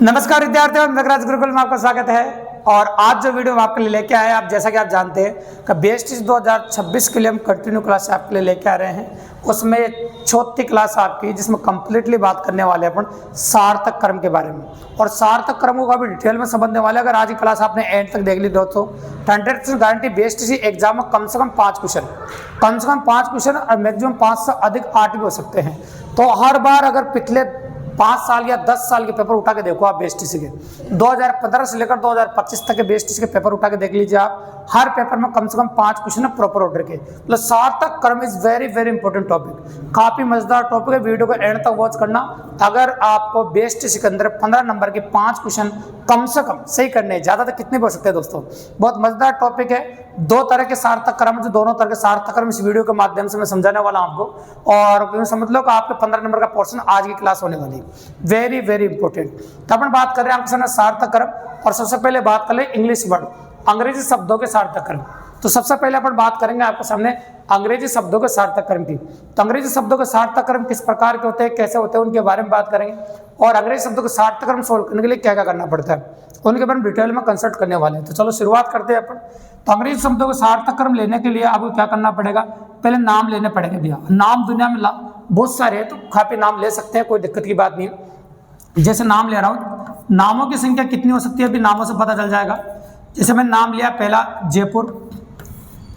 नमस्कार विद्यार्थियों, मेघराज गुरुकुल में आपका स्वागत है। और आज जो वीडियो हम आपके लिए लेके आए हैं, आप जैसा कि आप जानते हैं कि बेस्ट 2026 के लिए हम कंटिन्यू क्लास आपके लिए लेके आ रहे हैं। उसमें चौथी क्लास आपकी, जिसमें कंप्लीटली बात करने वाले हैं अपन सार्थक कर्म के बारे में। और सार्थक कर्मों का भी डिटेल में समझने वाले। अगर आज की क्लास आपने एंड तक देख ली दोस्तों, 100% गारंटी बेस्ट सी एग्जाम में कम से कम 5 क्वेश्चन और मैक्सिमम 5 से अधिक 8 भी हो सकते हैं। तो हर बार अगर पिछले 5 साल या 10 साल के पेपर उठा के देखो आप बेस्टीसी के, 2015 से लेकर 2025 तक के बेस्टीसी के पेपर उठा के देख लीजिए आप, हर पेपर में कम से कम 5 क्वेश्चन है प्रॉपर ऑर्डर के। मतलब सार्थक कर्म is very very important topic, काफी मजेदार टॉपिक है। वीडियो को एंड तक वॉच करना। अगर आपको बेस्टीसी के अंदर 15 नंबर के 5 क्वेश्चन कम से कम सही करने हैं, ज्यादा तो कितने भी हो सकते हैं दोस्तों, बहुत मजेदार टॉपिक है। 2 तरह के सार्थक कर्म, जो दोनों तरह के सार्थक कर्म इस वीडियो के माध्यम से मैं समझाने वाला हूं आपको। और समझ लो कि आपके 15 नंबर का पोर्शन आज की क्लास होने वाली है, वेरी वेरी इंपॉर्टेंट। तो अपन बात कर रहे हैं आपके सामने सार्थक कर्म। और सबसे पहले बात कर ले इंग्लिश वर्ड, अंग्रेजी शब्दों के सार्थक कर्म। तो सबसे पहले अपन बात करेंगे आपके सामने अंग्रेजी शब्दों के सार्थक कर्म की। तो अंग्रेजी शब्दों के सार्थक कर्म किस प्रकार के होते हैं, कैसे होते हैं, उनके बारे में बात करेंगे। और अंग्रेजी शब्दों के सार्थक कर्म सोल्व करने के लिए क्या क्या करना पड़ता है, उनके बारे में डिटेल में कंसल्ट करने वाले हैं। तो चलो शुरुआत करते हैं अपन। तो अंग्रेजी शब्दों के सार्थक कर्म लेने के लिए आपको क्या करना पड़ेगा, पहले नाम लेने पड़ेंगे भैया। नाम दुनिया में बहुत सारे हैं, तो काफी नाम ले सकते हैं, कोई दिक्कत की बात नहीं है। जैसे नाम ले रहा हूँ, नामों की संख्या कितनी हो सकती है अभी नामों से पता चल जाएगा। जैसे मैंने नाम लिया पहला जयपुर,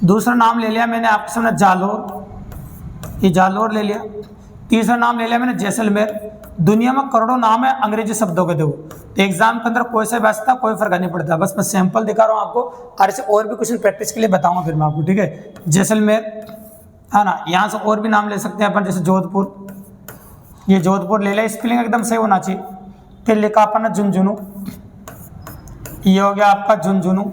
दूसरा नाम ले लिया मैंने आपके सामने जालोर, ये जालोर ले लिया। तीसरा नाम ले लिया मैंने जैसलमेर। दुनिया में करोड़ों नाम है अंग्रेजी शब्दों के। देखो तो एग्जाम के अंदर कोई से बचता कोई फर्क नहीं पड़ता, बस मैं सैंपल दिखा रहा हूँ आपको, और ऐसे और भी क्वेश्चन प्रैक्टिस के लिए बताऊंगा फिर मैं आपको, ठीक है। जैसलमेर है ना, यहाँ से और भी नाम ले सकते हैं अपन, जैसे जोधपुर, ये जोधपुर ले लिया, स्पेलिंग एकदम सही होना चाहिए। फिर लिखा अपन ने झुंझुनू, ये हो गया आपका झुंझुनू,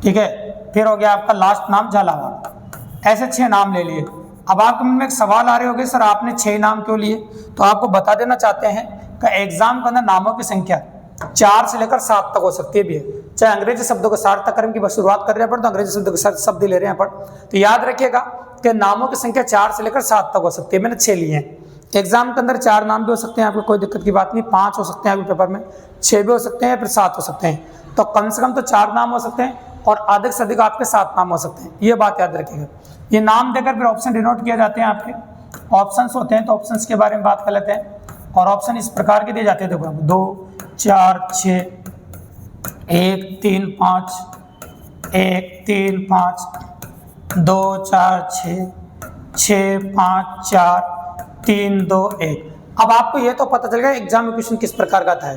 ठीक है। फिर हो गया आपका लास्ट नाम झालावाड़। ऐसे 6 नाम ले लिए। अब आपके मन में एक सवाल आ रहे होंगे, सर आपने 6 नाम क्यों लिए। तो आपको बता देना चाहते हैं कि एग्जाम के अंदर नामों की संख्या 4 से लेकर 7 तक हो सकती है भी। चाहे अंग्रेजी शब्दों के सार्थक कर्म की बस शुरुआत कर रहे हैं अपन, तो अंग्रेजी शब्दों के शब्द ले रहे हैं अपन। तो याद रखिएगा कि नामों की संख्या 4 से लेकर 7 तक हो सकती है। मैंने 6 लिए हैं। एग्जाम के अंदर 4 नाम भी हो सकते हैं आपको, कोई दिक्कत की बात नहीं। 5 हो सकते हैं आपके पेपर में, 6 भी हो सकते हैं, फिर 7 हो सकते हैं। तो कम से कम तो 4 नाम हो सकते हैं, और अधिक से अधिक आपके 7 नाम हो सकते हैं। ये बात याद रखिएगा। ये नाम देकर फिर ऑप्शन डिनोट किए जाते हैं आपके, ऑप्शंस होते हैं। तो ऑप्शंस के बारे में बात कर लेते हैं। और ऑप्शन इस प्रकार के दिए जाते हैं, देखो 2 4 6 1 3 5 1 3 5 2 4 6 6 5 4 3 2 1। अब आपको ये तो पता चल गया एग्जाम में क्वेश्चन किस प्रकार का था।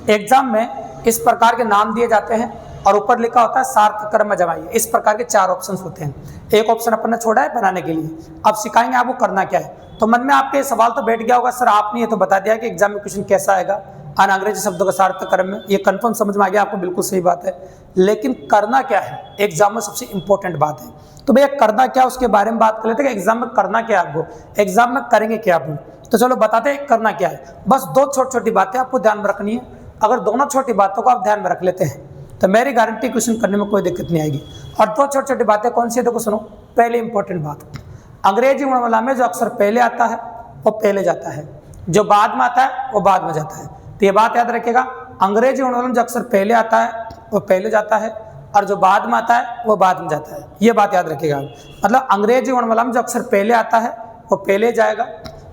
एग्जाम में इस प्रकार के नाम दिए जाते हैं और ऊपर लिखा होता है सार्थक कर्म में जमाइए। इस प्रकार के 4 ऑप्शंस होते हैं। एक ऑप्शन अपन ने छोड़ा है बनाने के लिए। अब सिखाएंगे आपको करना क्या है। तो मन में आपके सवाल तो बैठ गया होगा, सर आपने ये तो बता दिया कि एग्जाम में क्वेश्चन कैसा आएगा अंग्रेजी शब्दों का सार्थक कर्म में, ये कंफर्म समझ में आ गया आपको, बिल्कुल सही बात है। लेकिन करना क्या है एग्जाम में, सबसे इंपॉर्टेंट बात है। तो भैया करना क्या, उसके बारे में बात कर लेते हैं कि एग्जाम में करना क्या है आपको, एग्जाम में करेंगे क्या आप। तो चलो बताते हैं करना क्या है। बस 2 छोटी छोटी बातें आपको ध्यान में रखनी है। अगर दोनों छोटी बातों को आप ध्यान में रख लेते हैं तो मेरी गारंटी क्वेश्चन करने में कोई दिक्कत नहीं आएगी। और 2 छोटी छोटी बातें कौन सी है, देखो सुनो। पहली इंपॉर्टेंट बात, अंग्रेजी वर्णमाला में जो अक्षर पहले आता है वो पहले जाता है, जो बाद में आता है वो बाद में जाता है। तो ये बात याद रखिएगा, अंग्रेजी वर्णमाला में जो अक्षर पहले आता है वो पहले जाता है, और जो बाद में आता है वो बाद में जाता है। ये बात याद रखिएगा। मतलब अंग्रेजी वर्णमाला में जो अक्षर पहले आता है वो पहले जाएगा,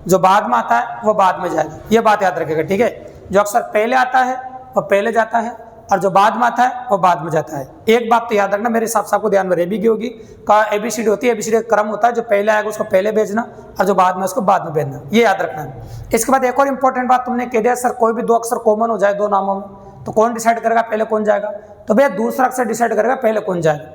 जो बाद में आता है वो बाद में जाएगा। ये बात याद रखिएगा, ठीक है। जो अक्षर पहले आता है वो पहले जाता है, और जो बाद में आता है वो बाद में जाता है। एक बात तो याद रखना, मेरे हिसाब से आपको ध्यान में रहेगी होगी का एबीसीडी होती है। एबीसीडी का क्रम होता है, जो पहले आएगा उसको पहले भेजना और जो बाद में उसको बाद में भेजना, ये याद रखना है। इसके बाद एक और इंपॉर्टेंट बात तुमने कह दिया, सर कोई भी 2 अक्षर कॉमन हो जाए 2 नामों में तो कौन डिसाइड करेगा पहले कौन जाएगा। तो भैया दूसरा अक्षर डिसाइड करेगा पहले कौन जाएगा,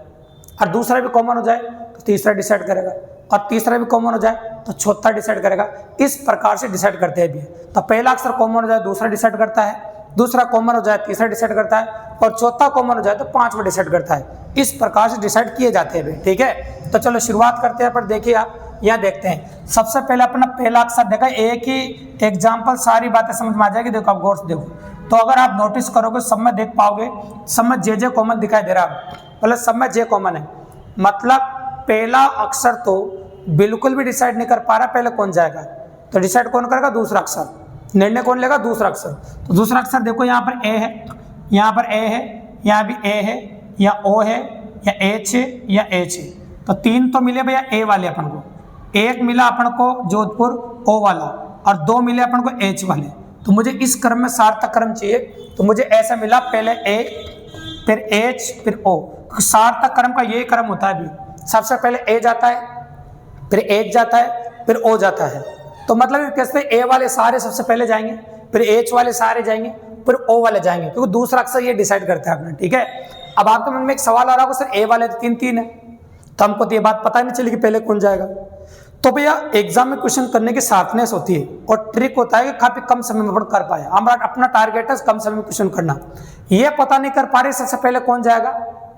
और दूसरा भी कॉमन हो जाए तो तीसरा डिसाइड करेगा, और तीसरा भी कॉमन हो जाए तो चौथा डिसाइड करेगा। इस प्रकार से डिसाइड करते हैं भी। तो पहला अक्षर कॉमन हो जाए दूसरा डिसाइड करता है, दूसरा कॉमन हो जाए तीसरा डिसाइड करता है, और चौथा कॉमन हो जाए तो 5वां डिसाइड करता है। इस प्रकार से डिसाइड किए जाते हैं, ठीक है। तो चलो शुरुआत करते हैं। पर देखिए आप यहाँ देखते हैं, सबसे पहले अपना पहला अक्षर देखा, एक ही एग्जाम्पल सारी बातें समझ में आ जाएगी। देखो आप गौर से देखो, तो अगर आप नोटिस करोगे सब में देख पाओगे, सब में जे कॉमन दिखाई दे रहा है, मतलब सब में जे कॉमन है। मतलब पहला अक्षर तो बिल्कुल भी डिसाइड नहीं कर पा रहा पहले कौन जाएगा, तो डिसाइड कौन करेगा, दूसरा अक्षर। निर्णय कौन लेगा? दूसरा अक्षर। तो दूसरा अक्षर देखो यहाँ पर ए है, यहाँ पर ए है, यहाँ भी ए है, या ओ है, या एच है, या एच है। तो 3 तो मिले भैया ए वाले अपन को, एक मिला अपन को जोधपुर ओ वाला, और 2 मिले अपन को एच वाले। तो मुझे इस क्रम में सार्थक क्रम चाहिए। तो मुझे ऐसा मिला, पहले ए, फिर एच, फिर ओ। सार्थक क्रम का ये क्रम होता है भी, सबसे पहले ए जाता है, फिर एच जाता है, फिर ओ जाता है। तो मतलब कैसे, ए वाले सारे सबसे पहले जाएंगे, फिर एच वाले सारे जाएंगे, फिर ओ वाले जाएंगे, क्योंकि दूसरा अक्षर ये डिसाइड करता है आपने। ठीक है, अब आपके मन में एक सवाल आ रहा होगा, सर ए वाले तो 3-3 है, तो हमको तो ये बात पता नहीं चली कि पहले कौन जाएगा। तो भैया एग्जाम में क्वेश्चन करने की शार्पनेस होती है, और ट्रिक होता है कि काफी कम समय में कर पाए। हमारा अपना टारगेट है कम समय में क्वेश्चन करना। ये पता नहीं कर पा रहे सबसे पहले कौन जाएगा,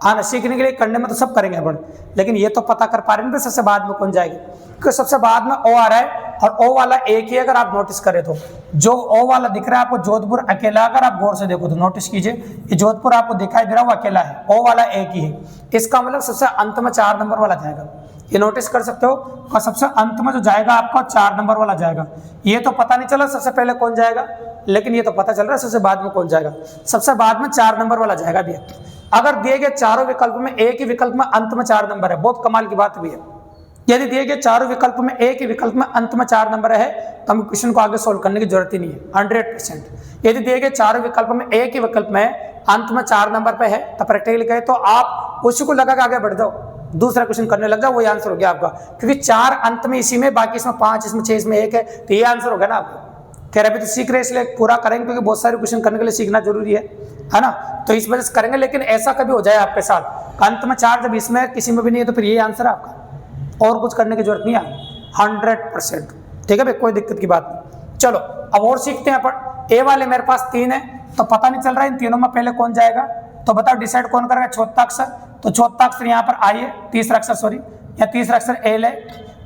हाँ सीखने के लिए करने में तो सब करेंगे अपन, लेकिन ये तो पता कर पा रहे हैं सबसे बाद में कौन जाएगी, क्योंकि सबसे बाद में ओ आ रहा है, और ओ वाला एक ही। अगर आप नोटिस करें तो जो ओ वाला दिख रहा है आपको जोधपुर अकेला, अगर आप गौर से देखो तो नोटिस कीजिए, ये जोधपुर आपको दिखाई दे रहा है वो अकेला है, ओ वाला एक ही है। इसका मतलब सबसे अंत में 4 नंबर वाला जाएगा, ये नोटिस कर सकते हो। और सबसे अंत में जो जाएगा आपका 4 नंबर वाला जाएगा। ये तो पता नहीं चला सबसे पहले कौन जाएगा, लेकिन ये तो पता चल रहा है सबसे बाद में कौन जाएगा। सबसे बाद में 4 नंबर वाला जाएगा भी। अगर दिए गए चारों विकल्प में एक ही विकल्प में अंत में 4 नंबर है, बहुत कमाल की बात भी है। यदि दिए गए चारों विकल्प में एक ही विकल्प में अंत में 4 नंबर है, तो हम क्वेश्चन को आगे सोल्व करने की जरूरत ही नहीं है, 100%। यदि दिए गए चारों विकल्प में एक ही विकल्प में अंत में 4 नंबर पे है, तो प्रैक्टिकली कहे तो आप उसी को लगा के आगे बढ़ जाओ, दूसरा क्वेश्चन करने लग जाओ, वही आंसर हो गया आपका। क्योंकि 4 अंत में इसी में, बाकी इसमें 5, इसमें 6, इसमें 1 है, तो ये आंसर हो गया ना आपको। खैर अभी तो सीख रहे इसलिए पूरा करेंगे, क्योंकि बहुत सारे क्वेश्चन करने के लिए सीखना जरूरी है ना, तो इस वजह से करेंगे। लेकिन ऐसा कभी हो जाए आपके साथ अंत में 4 जब इसमें किसी में भी नहीं है, तो फिर ये आंसर है आपका, और कुछ करने की जरूरत नहीं है, 100%। ठीक है भाई, कोई दिक्कत की बात नहीं। चलो अब और सीखते हैं अपन। ए वाले मेरे पास 3 है, तो पता नहीं चल रहा है इन तीनों में पहले कौन जाएगा, तो बताओ डिसाइड कौन करेगा? चौथा अक्षर, तो चौथा अक्षर यहाँ पर आई है, तीसरा अक्षर सॉरी, या तीसरा अक्षर एल है,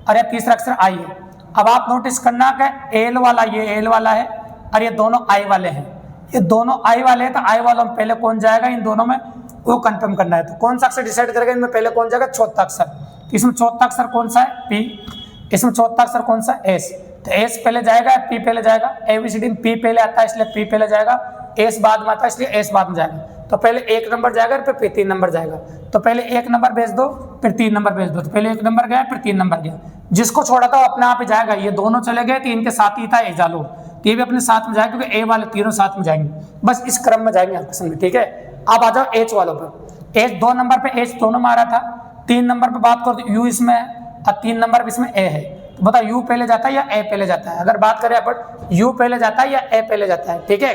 और या तीसरा अक्षर आई है। अब आप नोटिस करना कि एल वाला, ये एल वाला है, और ये दोनों आई वाले हैं, ये दोनों आई वाले हैं। तो आई वालों में पहले कौन जाएगा इन दोनों में, वो कंफर्म करना है। तो कौन सा अक्षर डिसाइड करेगा इनमें पहले कौन जाएगा? चौथा अक्षर। इसमें चौथा अक्षर कौन सा है? पी। इसमें चौथा अक्षर कौन सा? एस। तो एस पहले जाएगा, पी पहले जाएगा। एबीसीडी में पी पहले आता है इसलिए पी पहले जाएगा, एस बाद में आता है इसलिए एस बाद में जाएगा। तो पहले 1 नंबर जाएगा, फिर 3 नंबर जाएगा। तो पहले 1 नंबर भेज दो, फिर 3 नंबर भेज दो। तो पहले 1 नंबर गया, फिर 3 नंबर गया। जिसको छोड़ा था वो अपने आप ही जाएगा। ये दोनों चले गए तो इनके साथ ही था एजालो, तो ये भी अपने साथ में जाएगा, क्योंकि ए वाले तीनों साथ में जाएंगे। बस इस क्रम में जाएंगे आपके सामने। ठीक है, अब आ जाओ एच वालों पर। एच 2 नंबर पे एच दोनों में आ रहा था। 3 नंबर पे बात करो तो यू इसमें है, और 3 नंबर पे इसमें ए है। तो बताओ यू पहले जाता है या ए पहले जाता है? अगर बात करें अपन, यू पहले जाता है या ए पहले जाता है? ठीक है,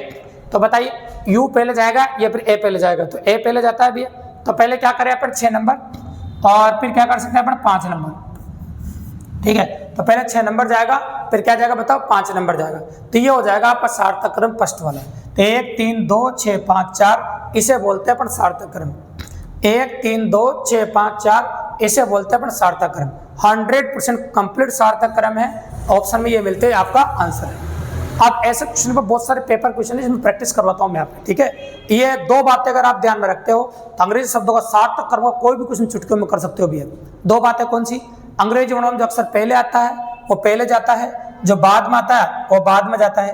तो बताइए यू पहले जाएगा या फिर ए पहले जाएगा? तो ए पहले जाता है भैया। तो पहले क्या करें अपन? 6 नंबर, और फिर क्या कर सकते हैं अपन? 5 नंबर। ठीक है, तो पहले 6 नंबर जाएगा, फिर क्या जाएगा बताओ? 5 नंबर जाएगा। तो ये हो जाएगा आपका सार्थक क्रम फर्स्ट वाला। तो 1 3 2 6 5 4 इसे बोलते हैं अपन सार्थक क्रम। 1 3 2 6 5 4 इसे बोलते हैं अपन सार्थक क्रम। 100% कंप्लीट सार्थक क्रम है। ऑप्शन में ये मिलते हैं आपका आंसर है। अब ऐसे क्वेश्चन पर बहुत सारे पेपर क्वेश्चन है जिसमें प्रैक्टिस करवाता हूं मैं आपको। ठीक है, ये 2 बातें अगर आप ध्यान में रखते हो तो अंग्रेजी शब्दों का सार्थक क्रम कोई भी क्वेश्चन चुटकियों में कर सकते हो भैया। 2 बातें कौन सी? अंग्रेजी वर्णों में जो अक्षर पहले आता है वो पहले जाता है, जो बाद में आता है वो बाद में जाता है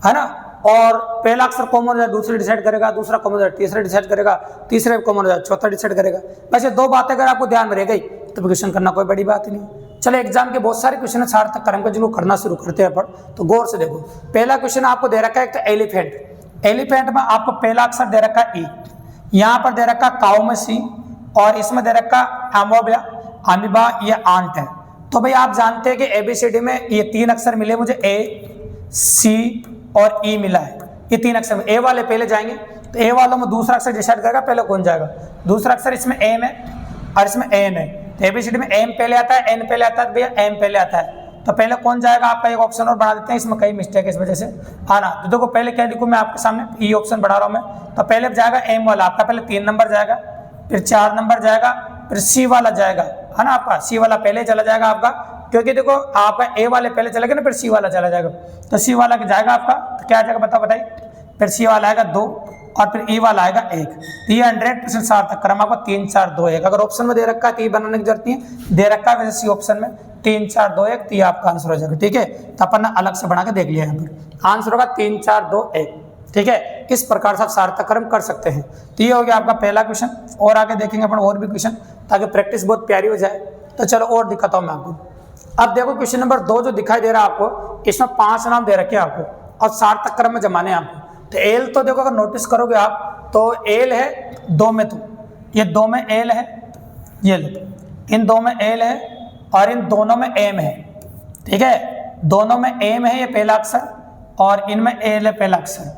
ना। और पहला अक्षर कॉमन हो जाए दूसरे डिसाइड करेगा, दूसरा कॉमन हो जाए तीसरा डिसाइड करेगा, तीसरे कॉमन हो जाए चौथा डिसाइड करेगा। बस ये 2 बातें अगर आपको ध्यान में रह गई तो क्वेश्चन करना कोई बड़ी बात ही नहीं। चलो एग्जाम के बहुत सारे क्वेश्चन है सार्थक क्रम के जिनको करना शुरू करते हैं अपन, तो गौर से देखो। पहला क्वेश्चन आपको दे रखा है एक तो एलिफेंट। एलिफेंट में आपको पहला अक्षर दे रखा है ई, यहाँ पर दे रखा काउ में सी, और इसमें दे रखा एमोबिया, अमीबा, ये आंट है। तो भाई आप जानते हैं कि एबीसीडी में ये 3 अक्षर मिले मुझे, ए सी और ई मिला है। ये 3 अक्षर में ए वाले पहले जाएंगे, तो ए वालों में दूसरा अक्षर डिसाइड करेगा पहले कौन जाएगा। दूसरा अक्षर इसमें एम है और इसमें एन है। तो एबीसीडी में एम पहले आता है, एन पहले आता है, भैया एम पहले आता है। तो पहले कौन जाएगा आपका? एक ऑप्शन और बना देते हैं, इसमें कई मिस्टेक है इस वजह से, है ना। तो देखो पहले क्या लिखूँ मैं आपके सामने, ई ऑप्शन बढ़ा रहा हूँ मैं। तो पहले जाएगा एम वाला आपका, पहले 3 नंबर जाएगा, फिर 4 नंबर जाएगा, फिर सी वाला जाएगा, है ना। आपका सी वाला पहले चला जाएगा आपका, क्योंकि देखो आपका ए वाले पहले चलेगा ना, फिर सी वाला चला जाएगा। तो सी वाला जाएगा आपका, तो क्या जाएगा बताओ बताइए? फिर सी वाला आएगा 2, और फिर ई वाला आएगा 1। तो ये 100% सार्थक क्रम आपको 3 4 2 1। अगर ऑप्शन में दे रखा है तो ये बनाने की जरूरत नहीं है, दे रखा है वैसे सी ऑप्शन में 3 4 2 1, तो ये आपका आंसर हो जाएगा। ठीक है, तो अपन ने अलग से बना के देख लिया यहाँ पर, आंसर होगा 3 4 2 1। ठीक है, इस प्रकार से आप सार्थक क्रम कर सकते हैं। तो ये हो गया आपका पहला क्वेश्चन, और आगे देखेंगे अपन और भी क्वेश्चन ताकि प्रैक्टिस बहुत प्यारी हो जाए। तो चलो और दिखाता हूँ मैं आपको। अब देखो क्वेश्चन नंबर 2 जो दिखाई दे रहा है आपको, इसमें 5 नाम दे रखे हैं आपको और सार्थक क्रम में जमाने हैं आपको। तो एल तो देखो अगर नोटिस करोगे आप तो एल है 2 में, तो ये 2 में एल है, ये लो इन 2 में एल है और इन दोनों में एम है। ठीक है, दोनों में एम है ये पहला अक्षर और इनमें एल है पहला अक्षर,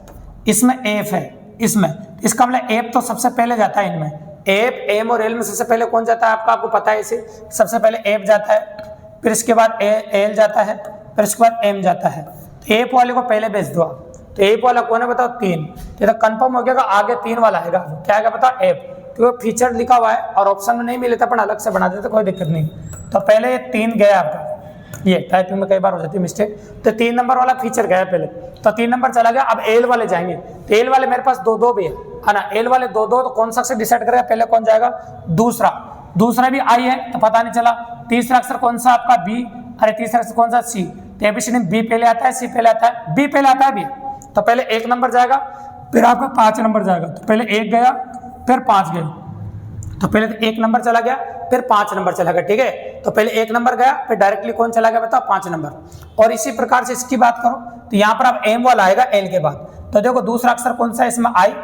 इसमें एफ है, इसमें इसका मतलब एफ तो सबसे पहले जाता है इनमें। एफ एम और एल में सबसे पहले कौन जाता है आपको पता है, इसे सबसे पहले एफ जाता है, फिर इसके बाद एल जाता है, फिर इसके बाद एम जाता है। तो एफ वाले को पहले भेज दो आप। तो एफ वाला कौन है बताओ 3। तो कंफर्म हो गया आगे 3 वाला आएगा, क्या आएगा बताओ एफ, तो फीचर लिखा हुआ है और ऑप्शन में नहीं मिले तो अपन अलग से बना देते, कोई दिक्कत नहीं। तो पहले ये 3 गया आपका, ये टाइपिंग में कई बार हो जाती है मिस्टेक, तो 3 नंबर वाला फीचर गया पहले, तो 3 नंबर चला गया। अब एल वाले जाएंगे, तो एल वाले मेरे पास 2 2 भी है ना, एल वाले 2 2, तो कौन सा अक्षर डिसाइड करेगा, पहले कौन जाएगा, दूसरा भी आई है तो पता नहीं चला। तीसरा अक्षर कौन सा आपका बी, अरे तीसरा अक्षर कौन सा सी, तो एबीसीडी में बी पहले आता है, सी पहले आता है, बी पहले आता है बी, तो पहले 1 नंबर जाएगा, फिर आपका 5 नंबर जाएगा। तो पहले 1 गया फिर 5 गया, तो पहले 1 नंबर चला गया फिर 5 नंबर चला गया। ठीक है, तो पहले 1 नंबर गया फिर डायरेक्टली कौन चला गया बताओ 5 नंबर। और इसी प्रकार से इसकी बात करो तो यहाँ पर अब एम वाला आएगा एल के बाद। तो देखो दूसरा अक्षर कौन सा है, इसमें आई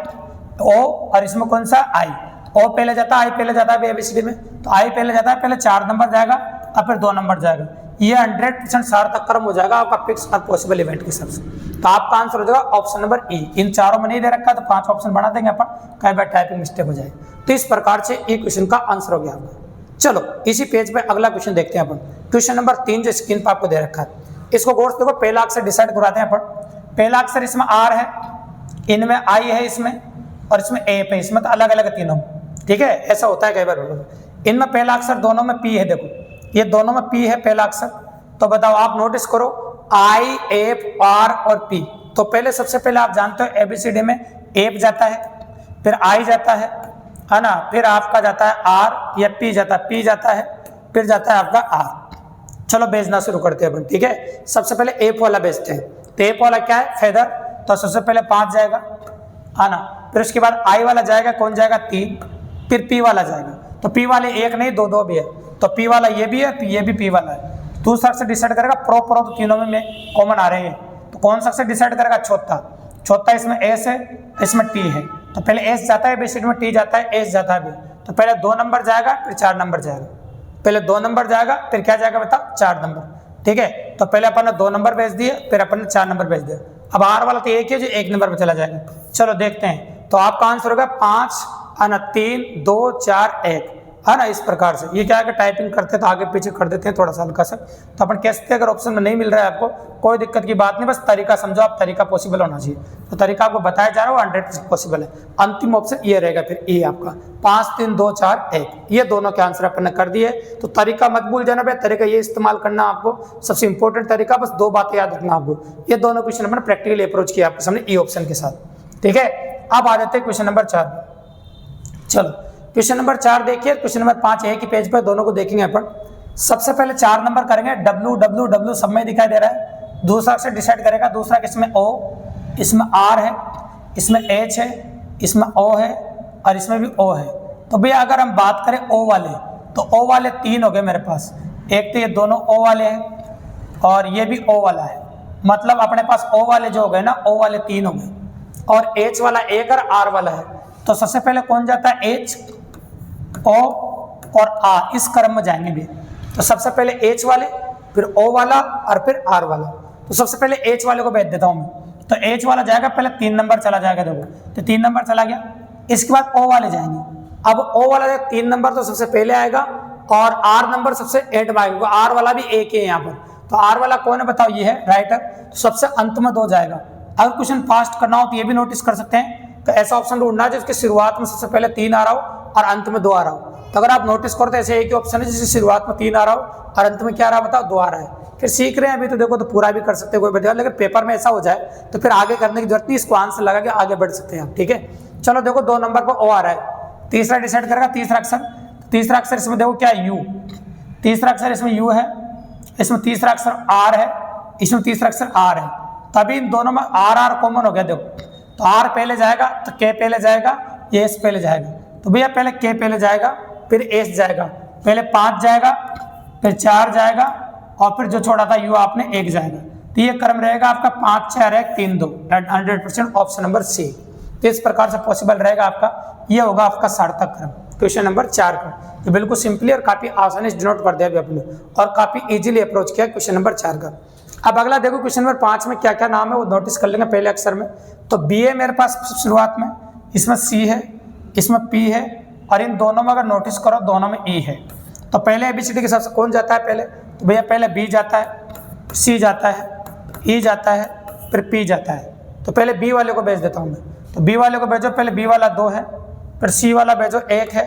ओ, और इसमें कौन सा आई, ओ पहले जाता है, आई पहले जाता है एबीसीडी में, तो आई पहले जाता है, पहले 4 नंबर जाएगा और फिर 2 नंबर जाएगा। ये 100% सार्थक क्रम हो जाएगा आपका फिक्स और पॉसिबल इवेंट के हिसाब से। तो आपका आंसर हो जाएगा ऑप्शन नंबर ई। इन चारों में नहीं दे रखा तो 5 ऑप्शन बना देंगे अपन, कई बार टाइपिंग मिस्टेक हो जाए। तो इस प्रकार से ये क्वेश्चन का आंसर हो गया आपका। चलो इसी पेज पे अगला क्वेश्चन देखते हैं अपन, क्वेश्चन नंबर 3 जो स्क्रीन पर आपको दे रखा है, इसको गौर से देखो। पहला अक्षर डिसाइड करवाते हैं अपन। पहला अक्षर इसमें आर है, इनमें आई है, इसमें और इसमें एफ है, इसमें तो अलग अलग है तीनों। ठीक है, ऐसा होता है कई बार। इनमें पहला अक्षर दोनों में पी है, देखो ये दोनों में पी है पहला अक्षर। तो बताओ आप नोटिस करो आई एफ आर और पी। तो पहले सबसे पहले आप जानते हो एबीसीडी में एफ जाता है, फिर आई जाता है ना, फिर आपका जाता है आर या पी जाता है, पी जाता है, फिर जाता है आपका आर। चलो भेजना शुरू करते हैं अपन। ठीक है, सबसे पहले एफ वाला भेजते हैं। तो एफ वाला क्या है, फेदर, तो सबसे पहले 5 जाएगा है ना, फिर उसके बाद आई वाला जाएगा, कौन जाएगा 3, फिर पी वाला जाएगा। तो पी वाले 1 नहीं 2 2 भी है, तो पी वाला ये भी है तो ये भी पी वाला है। दूसरा अक्षर डिसाइड करेगा प्रो प्रो, तो तीनों में कॉमन आ रहे हैं, तो कौन सा अक्षर डिसाइड करेगा, चौथा इसमें एस है, इसमें टी है, तो पहले एस जाता है बेसिक में, टी जाता है, एस जाता है भी। तो पहले 2 नंबर जाएगा फिर 4 नंबर जाएगा, पहले 2 नंबर जाएगा फिर क्या जाएगा बताओ 4 नंबर। ठीक है, तो पहले अपन ने 2 नंबर भेज दिए, फिर अपन ने 4 नंबर भेज दिया। अब आर वाला तो एक ही है जो 1 नंबर पर चला जाएगा। चलो देखते हैं, तो आपका आंसर होगा 5 है ना, 3 2 4 1 है ना। इस प्रकार से ये क्या है कि टाइपिंग करते तो आगे पीछे कर देते हैं थोड़ा सा हल्का सा, तो अपन कह सकते हैं अगर ऑप्शन में नहीं मिल रहा है आपको कोई दिक्कत की बात नहीं, बस तरीका समझो आप, तरीका पॉसिबल होना चाहिए। तो तरीका आपको बताया जा रहा है वो 100% पॉसिबल है। अंतिम ऑप्शन ये रहेगा फिर ए आपका 5 3 2 4 1, ये दोनों के आंसर अपन ने कर दिए। तो तरीका मत भूल जाना भाई, तरीका ये इस्तेमाल करना आपको सबसे इंपॉर्टेंट तरीका, बस 2 बातें याद रखना आपको। ये दोनों क्वेश्चन अपन प्रैक्टिकली अप्रोच किया आपके सामने ई ऑप्शन के साथ। ठीक है, अब आ जाते हैं क्वेश्चन नंबर 4। चलो क्वेश्चन नंबर 4 देखिए, क्वेश्चन नंबर 5 एक ही पेज पर, दोनों को देखेंगे अपन। सबसे पहले 4 नंबर करेंगे, डब्ल्यू डब्ल्यू डब्ल्यू सब में दिखाई दे रहा है। दूसरा अक्षर डिसाइड करेगा, दूसरा इसमें ओ, इसमें आर है, इसमें एच है, इसमें ओ है और इसमें भी ओ है। तो भैया अगर हम बात करें ओ वाले, तो ओ वाले 3 हो गए मेरे पास, एक तो ये दोनों ओ वाले हैं और ये भी ओ वाला है, मतलब अपने पास ओ वाले जो हो गए ना, ओ वाले 3 हो गए और एच वाला 1 और आर वाला है। तो सबसे पहले कौन जाता है, एच ओ और आ, इस क्रम में जाएंगे भी। तो सबसे पहले एच वाले, फिर ओ वाला और फिर आर वाला। तो सबसे पहले एच वाले को भेज देता हूं मैं। तो एच वाला जाएगा, पहले 3 नंबर चला जाएगा, देखो तो 3 नंबर चला गया। इसके बाद ओ वाले जाएंगे। अब ओ वाला 3 नंबर तो सबसे पहले आएगा और आर नंबर सबसे एंड में आएगा, आर वाला भी एक ही है यहाँ पर। तो आर वाला कौन है बताओ, ये है राइटर, तो सबसे अंत में 2 जाएगा। अगर क्वेश्चन फास्ट करना हो तो ये भी नोटिस कर सकते हैं कि ऐसा ऑप्शन ढूंढना है जिसकी शुरुआत में सबसे पहले 3 आ रहा हो और अंत में 2 आ रहा हो। तो अगर आप नोटिस करो तो ऐसे एक ही ऑप्शन है जिसकी शुरुआत में 3 आ रहा हो और अंत में क्या आ रहा है बताओ 2 आ रहा है। फिर सीख रहे हैं अभी तो देखो, तो पूरा भी कर सकते हैं कोई बढ़िया, लेकिन पेपर में ऐसा हो जाए तो फिर आगे करने की जरूरत नहीं, इसको आंसर लगा के आगे बढ़ सकते हैं आप। ठीक है, चलो देखो 2 नंबर पर ओ आ रहा है, तीसरा डिसाइड करेगा तीसरा अक्षर। तीसरा अक्षर इसमें देखो क्या है, यू। तीसरा अक्षर इसमें यू है, इसमें तीसरा अक्षर आर है, इसमें तीसरा अक्षर आर है। तभी इन दोनों में आर आर कॉमन हो गया। देखो तो आर पहले जाएगा तो के पहले जाएगा, ये एस पहले जाएगा। तो भैया पहले के पहले जाएगा, फिर एस जाएगा, पहले 5 जाएगा, फिर 4 जाएगा, और फिर जो छोड़ा था यू आपने 1 जाएगा। तो ये क्रम रहेगा आपका 5 4 1 3 2, 100% ऑप्शन नंबर सी। तो इस प्रकार से पॉसिबल रहेगा आपका, ये होगा आपका सार्थक क्रम क्वेश्चन नंबर 4 का। तो बिल्कुल सिंपली और काफी आसानी से डिनोट कर दिया अभी आपने, और काफी इजीली अप्रोच किया क्वेश्चन नंबर 4 का। अब अगला देखो क्वेश्चन नंबर 5 में क्या क्या नाम है वो नोटिस कर लेंगे पहले अक्षर में। तो बी है मेरे पास शुरुआत में, इसमें सी है, इसमें पी है, और इन दोनों में अगर नोटिस करो दोनों में ई है। तो पहले एबीसीडी के हिसाब से कौन जाता है पहले, तो भैया पहले बी जाता है, सी जाता है, ई जाता है, फिर पी जाता है। तो पहले बी वाले को भेज देता हूँ मैं। तो बी वाले को भेजो, पहले बी वाला 2 है, फिर सी वाला भेजो 1 है,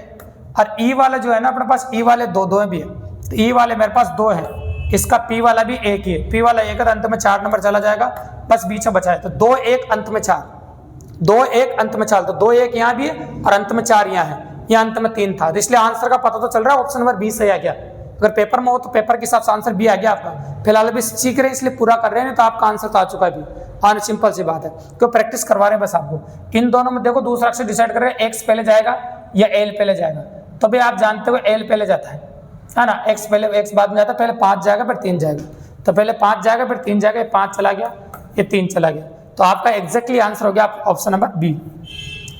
और ई वाला जो है ना अपने पास ई वाले 2 भी है। तो ई वाले मेरे पास 2 है, इसका पी वाला भी 1 ही है। पी वाला 1 है तो अंत में 4 नंबर चला जाएगा, बस बीच में बचा है। तो 2 1 अंत में 4, 2 1 अंत में 4, तो 2 1 यहाँ भी है और अंत में 4 यहाँ है, यहाँ अंत में 3 था। तो इसलिए आंसर का पता तो चल रहा है ऑप्शन नंबर बी सही आ गया। अगर पेपर में हो तो पेपर के हिसाब से आंसर बी आ गया आपका। फिलहाल अभी सीख रहे हैं इसलिए पूरा कर रहे हैं, तो आपका आंसर तो आ चुका है अभी। हाँ सिंपल सी बात है, क्यों प्रैक्टिस करवा रहे हैं बस आपको। इन दोनों में देखो दूसरा अक्षर डिसाइड करेगा, एक्स पहले जाएगा या एल पहले जाएगा। तो भाई आप जानते हो एल पहले जाता है ना, एक्स पहले, एक्स बाद में जाता है, पहले 5 जाएगा फिर 3 जाएगा। तो पहले 5 जाएगा फिर 3 जाएगा, ये 5 चला गया, ये 3 चला गया। तो आपका एग्जैक्टली आंसर हो गया ऑप्शन नंबर बी,